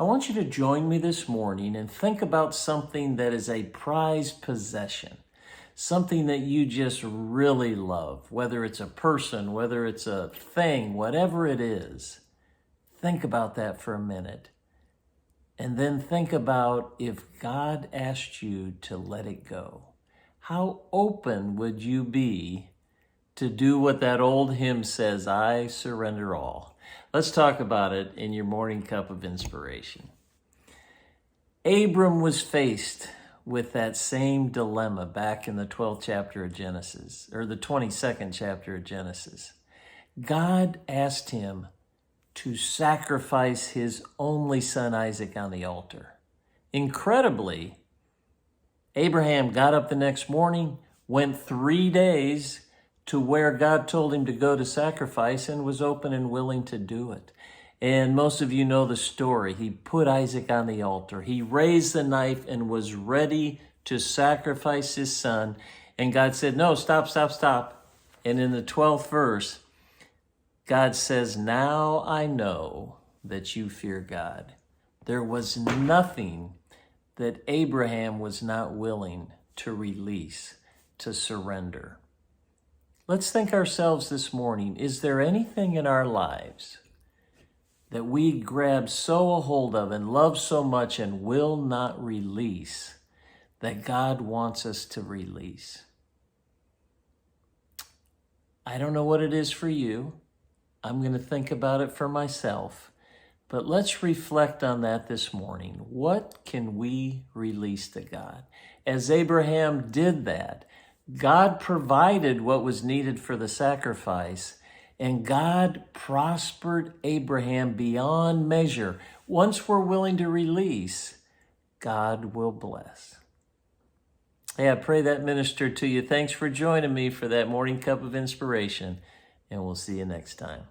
I want you to join me this morning and think about something that is a prized possession, something that you just really love, whether it's a person, whether it's a thing, whatever it is. Think about that for a minute. And then think about if God asked you to let it go. How open would you be to do what that old hymn says, I surrender all? Let's talk about it in your morning cup of inspiration. Abram was faced with that same dilemma back in the 12th chapter of Genesis, or the 22nd chapter of Genesis. God asked him to sacrifice his only son Isaac on the altar. Incredibly, Abraham got up the next morning, went 3 days to where God told him to go to sacrifice, and was open and willing to do it. And most of you know the story. He put Isaac on the altar. He raised the knife and was ready to sacrifice his son. And God said, no, stop. And in the 12th verse, God says, now I know that you fear God. There was nothing that Abraham was not willing to release, to surrender. Let's think ourselves this morning, is there anything in our lives that we grab so a hold of and love so much and will not release that God wants us to release? I don't know what it is for you. I'm going to think about it for myself. But let's reflect on that this morning. What can we release to God? As Abraham did that, God provided what was needed for the sacrifice, and God prospered Abraham beyond measure. Once we're willing to release, God will bless. Hey, I pray that ministered to you. Thanks for joining me for that morning cup of inspiration, and we'll see you next time.